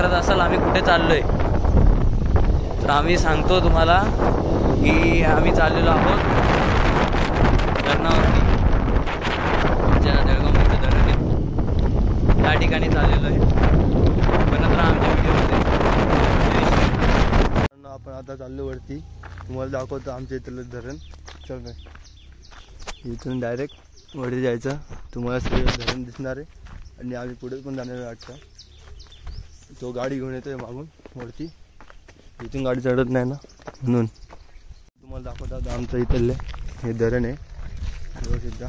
करत असाल आम्ही कुठे चाललोय, तर आम्ही सांगतो तुम्हाला की आम्ही चाललेलो आहोत धरणावरती, जळगावमध्ये धरण आहे त्या ठिकाणी चाललेलो आहे. पण नंतर आमच्या व्हिडिओमध्ये आपण आता चाललो वरती, तुम्हाला दाखवतो आमच्या इथलं धरण. चल नाही, इथून डायरेक्ट वरती जायचं, तुम्हाला सगळं धरण दिसणार आहे आणि आम्ही पुढे पण जाणार आहे. वाटतं तो गाडी घेऊन येतोय मागून वरती, इथून गाडी चढत नाही ना, म्हणून तुम्हाला दाखवतात आमचं इथलं हे धरण आहे. सुद्धा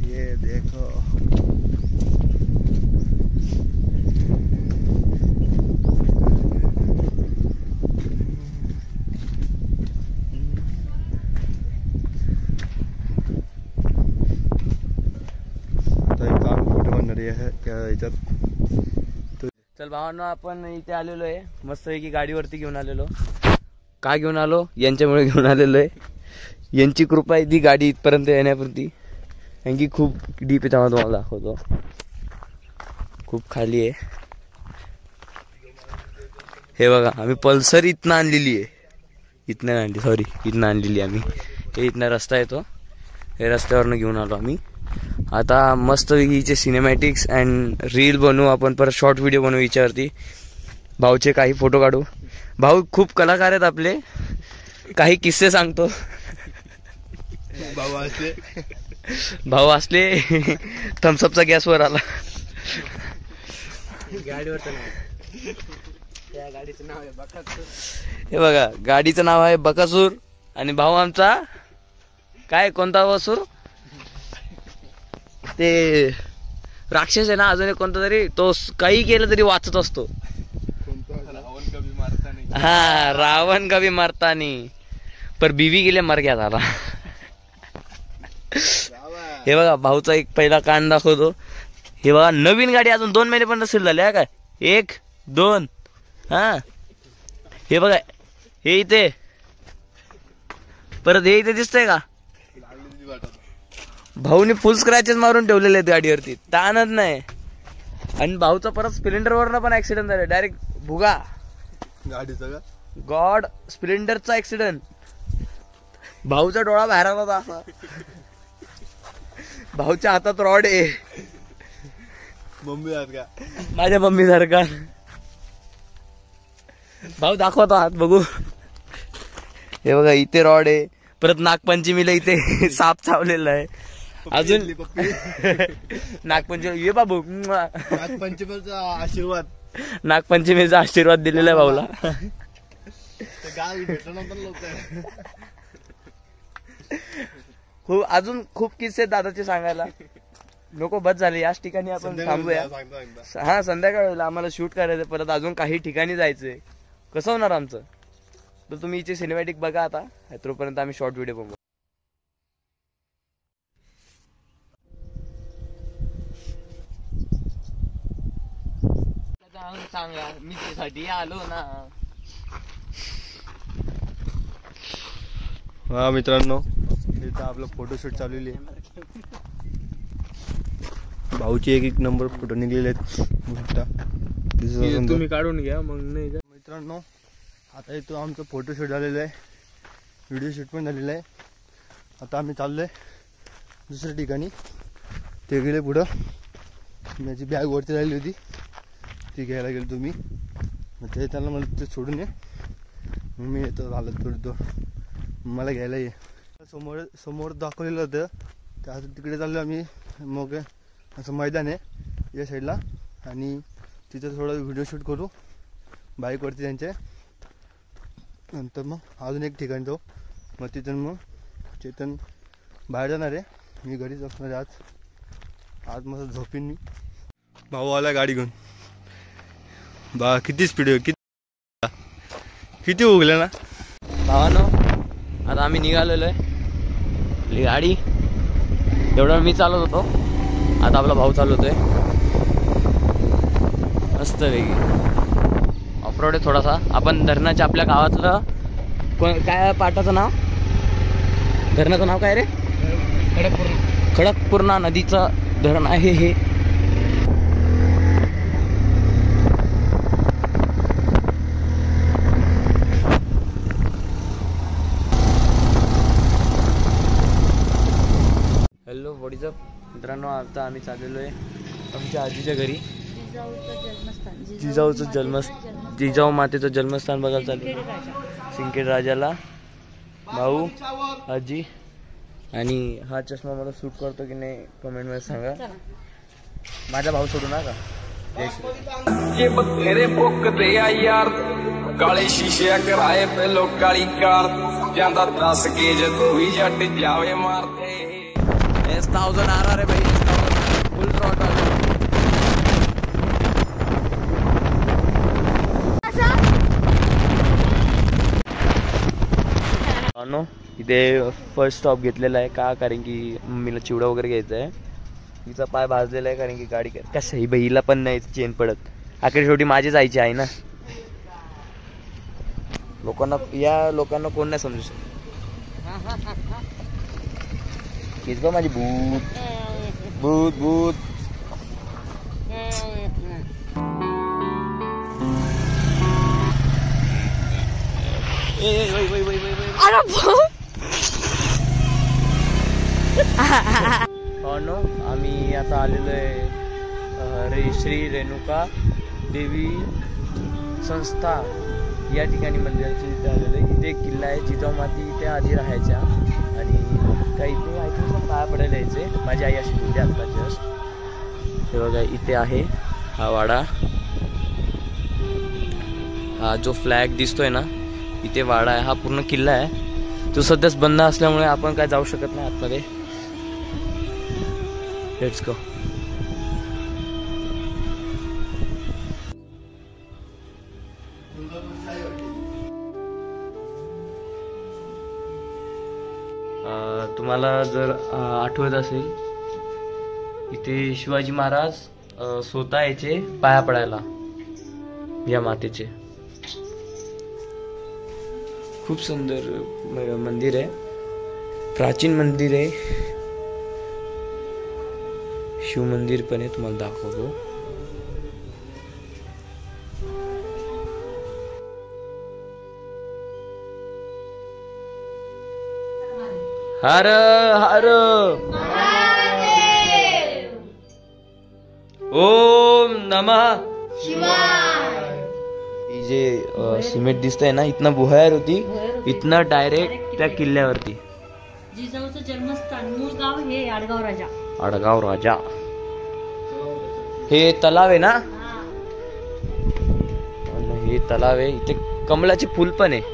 ये देखो, चल भावांनो, आपण इथे आलेलो आहे मस्त पैकी गाडीवरती घेऊन आलेलो. का घेऊन आलो? यांच्यामुळे घेऊन आलेलो आहे. यांची कृपा आहे ती गाडी इथपर्यंत येण्यापुरती, कारण की खूप डीप आहे. तेव्हा तुम्हाला दाखवतो, खूप खाली आहे. हे बघा, आम्ही पल्सर इथनं आणलेली आहे, इथनं आणली, सॉरी इथनं आणलेली आम्ही. हे इथनं रस्ता येतो, हे रस्त्यावरनं घेऊन आलो आम्ही. आता मस्त हिचे सिनेमॅटिक्स अँड रील बनवू आपण, परत शॉर्ट व्हिडिओ बनवू हिच्यावरती. भाऊचे काही फोटो काढू. भाऊ खूप कलाकार आहेत आपले, काही किस्से सांगतो. भाऊ असले थम्सअपचा गॅसवर आला. हे बघा, गाडीचं नाव आहे बकासूर आणि भाऊ आमचा काय, कोणता वसूर ते राक्षस आहे ना, अजून एक कोणता तरी, तो काही केलं तरी वाचत असतो. हा, रावण कभी मरता नहीं पर बीवी गेले मर गया झाला. हे बघा, भाऊचा एक पहिला कांड दाखवतो. हे बघा, नवीन गाडी अजून 2 महिने पण नसेल झाले काय, 1 2. हा, हे बघा, हे इथे, परत हे इथे दिसतंय का, भाऊने फुल स्क्रॅचेस मारून ठेवलेले आहेत गाडीवरती, ताणच नाही. आणि भाऊचा परत स्प्लेंडर वरनं पण ऍक्सिडेंट झाला, डायरेक्ट भुगा गाडीचा का, गॉड, स्प्लेंडरचा ऍक्सिडेंट. भाऊचा डोळा बाहेर आला होता असा. भाऊच्या हातात रॉड आहे, मम्मी का, माझ्या मम्मी सारखा. भाऊ दाखवतो हात बघू. हे बघा, इथे रॉड आहे. परत नागपंचमीला इथे साप चावलेला आहे. अजून नागपंचमी, ये बाबू, नागपंचमीचा आशीर्वाद, नागपंचमीचा आशीर्वाद दिलेला आहे भाऊला. खूप अजून खूप किस्से दादाचे सांगायला, नको बस झाले. याच ठिकाणी आपण थांबूया. हा, संध्याकाळ होईल, आम्हाला शूट करायचं, परत अजून काही ठिकाणी जायचंय. कसं होणार आमचं, तर तुम्ही इथे सिनेमॅटिक बघा. आता तोपर्यंत आम्ही शॉर्ट व्हिडिओ बघू. सांगा, मी त्यासाठी आलो ना. हा मित्रांनो, इथं आपलं फोटोशूट चाललेली आहे. भाऊची एक नंबर फोटो निघलेले आहेत, तुम्ही काढून घ्या मग. नाही का मित्रांनो, आता इथं आमचं फोटोशूट झालेलं आहे, व्हिडिओ शूट पण झालेलं आहे. आता आम्ही चाललोय दुसऱ्या ठिकाणी. ते गेले पुढं, माझी बॅग वरती राहिली होती ती घ्यायला गेलो तुम्ही, मग ते त्यांना मला ते सोडून ये, मग मी येतो. आलं थोडं मला घ्यायला ये. समोर दाखवलेलं होतं, त्या तिकडे चाललो आम्ही. मग असं मैदान आहे या साईडला, आणि तिथं थोडं व्हिडिओ शूट करू बाईकवरती त्यांच्या. नंतर मग अजून एक ठिकाण जाऊ, मग तिथून मग चेतन बाहेर जाणार आहे, मी घरीच असणार आहे आज मस्त झोपीन मी. भाऊ आला गाडी घेऊन. बा किती स्पीड, किती उगले ना भावानो. आता आम्ही निघालेलो आहे. गाडी एवढा मी चालवत होतो, आता आपला भाऊ चालवतोय मस्त वेगळी. ऑफरोड आहे थोडासा. आपण धरणाच्या आपल्या गावातलं काय पाटाचं नाव, धरणाचं नाव काय रे, खडकपूर्णा नदीचं धरण आहे हे. मित्रांनो आता आम्ही चाललेलो आहे आमच्या आजीच्या घरी. जिजाऊ मातेचं जन्मस्थान बघायला चालू. सिंदखेड राजाला भाऊ आजी. आणि हा चष्मा मला सूट करतो की नाही कमेंट मध्ये सांगा. माझा भाऊ सोडू नका. ये बथेरे भुकते आ यार काले शीशे कराए पे लोग काली कार जांदा 10 के तू ही जट जावे मारते. S1000 आ रहा है भाई. फुल थ्रॉटल. इथे फर्स्ट स्टॉप घेतलेला आहे का कारण की मम्मीला चिवडा वगैरे घ्यायचा आहे. हिचा पाय भाजलेला आहे कारण की गाडी कसं ही बहिला पण नाही चेन पडत. अखेर शेवटी माझी जायची आहे ना. लोकांना कोण नाही समजू शकत. हीच बघ माझी भूत भूत भूत. आम्ही आता आलेलो आहे श्री रेणुका देवी संस्था या ठिकाणी मंदिराच्या इथे आलेलो आहे. इथे एक किल्ला आहे. जिजाऊ माती इथे आधी राहायच्या आणि काही इथे आय थिंक पाया पडायला यायचे. माझी आई अशी बोलते आता जस्ट. हे बघा इथे आहे हा वाडा. हा जो फ्लॅग दिसतोय ना इथे वाडा आहे. हा पूर्ण किल्ला आहे. तो सध्याच बंद असल्यामुळे आपण काय जाऊ शकत नाही आतमध्ये. Let's go. तुम्हाला जर आठवत असेल इथे शिवाजी महाराज स्वतः याचे पाया पडायला या मातेचे. खूप सुंदर मंदिर आहे. प्राचीन मंदिर आहे. शिव मंदिर पण आहे. तुम्हाला दाखवतो. हर हर ओम नमः शिवाय. ही जे सिमेंट दिसतंय ना इथनं बुहायर होती. इथनं डायरेक्ट त्या किल्ल्यावरती. जिजाऊचं जन्मस्थान मूळ गाव हे आडगाव राजा. आडगाव राजा. हे तलाव आहे ना. हे तलाव आहे. इथे कमळाचे फुल पण आहे.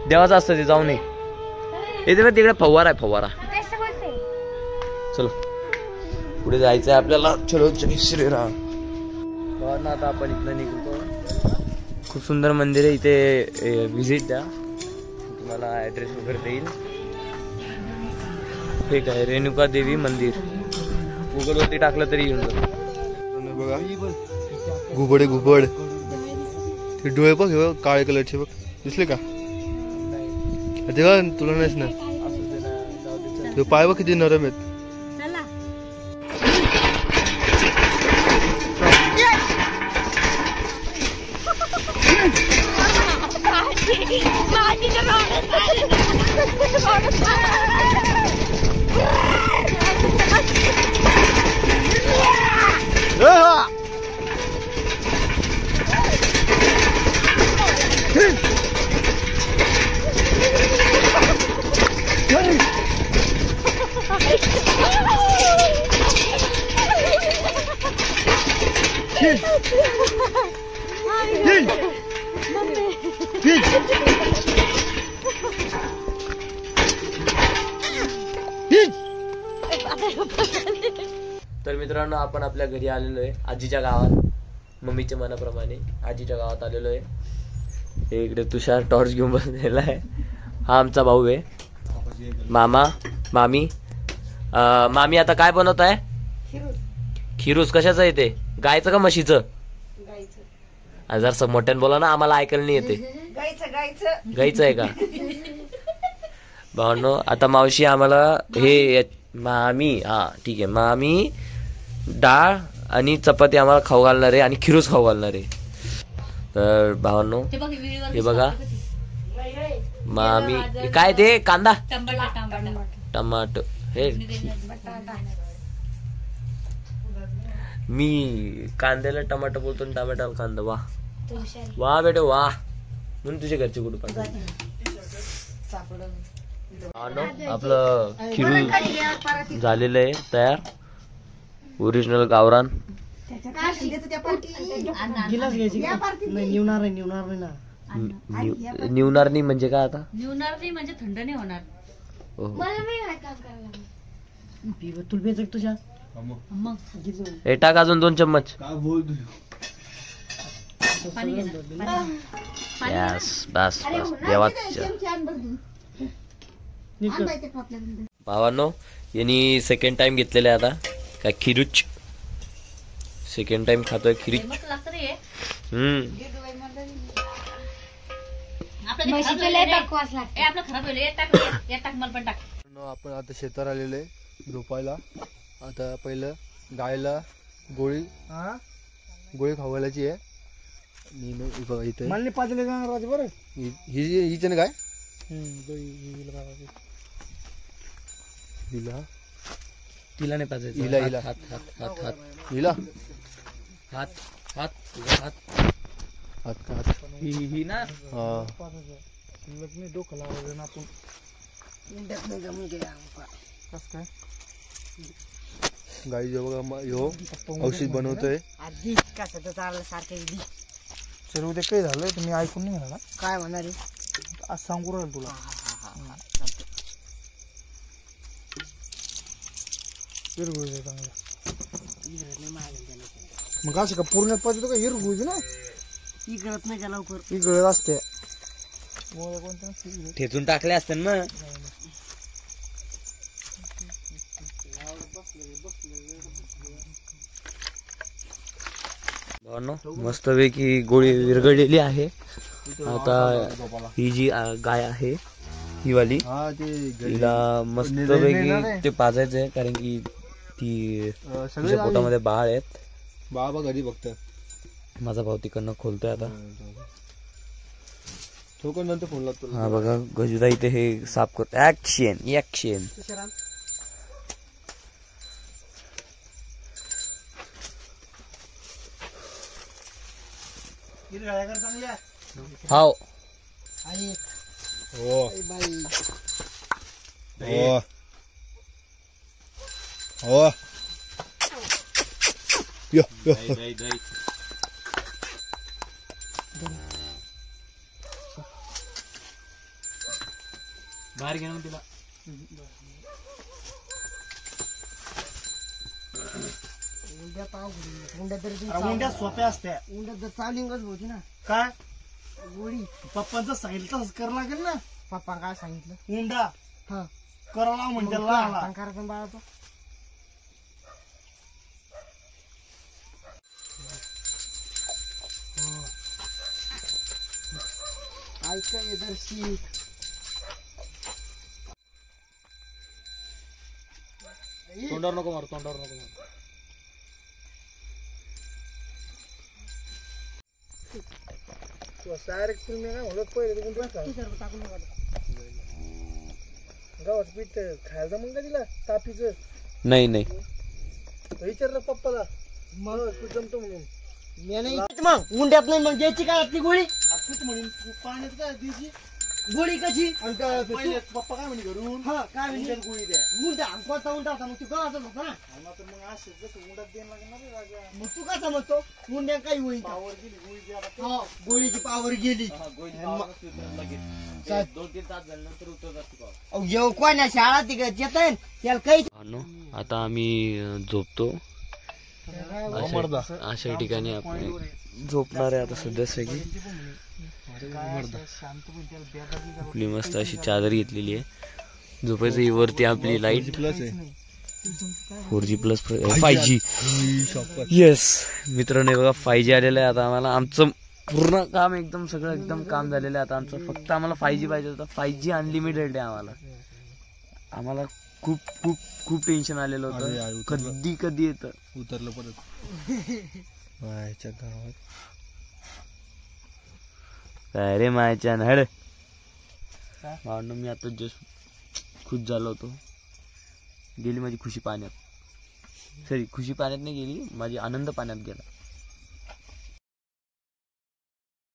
देवाचं असतं ते. जाऊ नये. येते ना तिकडे फवारा आहे. फवारा. चलो पुढे जायचंय आपल्याला. चलो जय श्रीराम. आता आपण इथनं निघतो. खूप सुंदर मंदिर आहे. इथे व्हिजिट द्या. तुम्हाला ऍड्रेस वगैरे देईल. हे काय रेणुका देवी मंदिर. गुगलवरती टाकलं तरी येऊन जातं. बघा घुबड आहे घुबड. ते डोळे बघ हे काळे कलरचे बघ दिसले का. तेव्हा तुला नाहीच ना. ते पाय बघ किती नरम आहेत. तर मित्रांनो आपण आपल्या घरी आलेलो आहे. आजीच्या गावात. मम्मीच्या मनाप्रमाणे आजीच्या गावात आलेलो आहे. हे इकडे तुषार टॉर्च घेऊन बसलेला आहे. हा आमचा भाऊ आहे. मामा मामी. मामी आता काय बनवत आहे. खिरूस. कशाचं आहे ते. गायचं का म्हशीचं. जर मोठ्यानं बोला ना आम्हाला ऐकायला नाही येते. गायचं आहे का. भावनो आता मावशी आम्हाला हे मामी. हा ठीक आहे. मामी डाळ आणि चपाती आम्हाला खाऊ घालणार आहे आणि खिरूस खाऊ घालणार आहे. तर भावांनो ते बघ व्हिडिओवर हे बघा मग आम्ही काय ते कांदा टमाटो हे मी कांद्याला टमाटो बोलतो आणि टमाट्याला कांदा. वा वा बेटे वा. म्हणून तुझ्या घरचे कुठे पाहिजे. आपलं खिरू झालेलं आहे तयार. ओरिजिनल गावरान. निवणार नाही म्हणजे काय आता. निवणार नाही म्हणजे थंड नाही होणार. तुझ्या मग हे टाक अजून 2 चम्मच. काय बोलतो पाणी घे ना. यस बस बस देवाच्या भावांनो यांनी सेकंड टाइम घेतलेलं आहे आता काय खिरूच. सेकंड टाइम खातोय खिरीच. मस्त लागतं रे हे. आपलं खराब होईल. एक टाक मला पण टाक. आपण आता शेतात आलेलो आहे झोपायला. आता पहिलं गायला गोळी खावायची आहे. बघा इथे मला पाजले जाणार बरं. हिचे ना काय हिला तिला नाही पाहिजे. हिला हिला हात हात हात हात हिला हात हात हात हात हात ही ना. हा डोकं लावायचं आपण कस काय गाई जो बघा ह्यो औषध बनवतोय. सर उद्या काही झालं तुम्ही ऐकून नाही म्हणा. काय म्हणणार आज सांगू राहील तुला. चांगलं मग असं का पूर्ण पाहिजे का हिरगुज ना. इकडत नाही का लवकर इकडे असते ठेचून टाकले असते ना. मस्त पैकी गोळी विरघळलेली आहे. आता ही जी गाय आहे ही वाली तिला मस्त पैकी ते पाजायचं आहे कारण की ती तिच्या पोटामध्ये बाळ आहेत. बाबा घरी बघत माझा भाऊ तिकडनं खोलतोय आता. नंतर फोन लागतो. हा बघा गजुदा इथे हे साफ करतो. Action action. हाव हो हो हो यो यो बाहेर घेऊन तिला. उंड्या सोप्या असत्या. उंड्यात जर चालिंगच होती ना काय गोळी. पप्पांचं सांगितलं तसंच करावं लागेल ना. पप्पा काय सांगितलं उंडा हा करावं म्हणजे लहान करायचं बाळाचं. ऐका जर शीख तोंडावर नको मारू. तोंडावर नको मारू. डायरेक्ट तुम्ही काय म्हणत पहिले गावात पीठ खायला मग का तिला तापीचं नाही नाही विचारलं पप्पाला मग तू जमतो म्हणून. मी नाही मग उंड्यात नाही मग द्यायची काय आपली गोळी. तूच म्हणून पाण्यात काय द्यायची गोळी कशी पहिले पप्पा काय म्हणे घरून हा काय म्हणजे गोळी द्या. उंडा कोणता उंडा होता मग तू गव्हाचा होता ना. तर मग असं जसं उंडात द्यायला लागेल ना रे राजा. मग तू कसा म्हणतो उंड्या काही होईल का? पावर गेली गोळी द्या. हो गोळीची पावर गेली. 2-3 तास झाल्यानंतर उतरत. येऊ कोण्या शाळा तिकडे येत त्याला काही. आता आम्ही झोपतो. अशा ठिकाणी आपण झोपणार आहे आता सध्या सगळी. आपली मस्त अशी चादर घेतलेली आहे झोपायचं. ही वरती आपली लाईट प्लस आहे 4G+ 5G. येस मित्रांनो बघा 5G आलेलं आहे आता. आम्हाला आमचं पूर्ण काम एकदम सगळं एकदम काम झालेलं आहे आता आमचं. फक्त आम्हाला 5G पाहिजे होतं. 5G अनलिमिटेड आहे आम्हाला. आम्हाला खूप खूप खूप टेन्शन आलेलं होतं कधी येतं. उतरलं परत गावात काय रे मायच्या हड भावना. मी आता जस्ट खुश झालो होतो. गेली माझी खुशी पाण्यात. सॉरी खुशी पाण्यात नाही गेली, माझी आनंद पाण्यात गेला.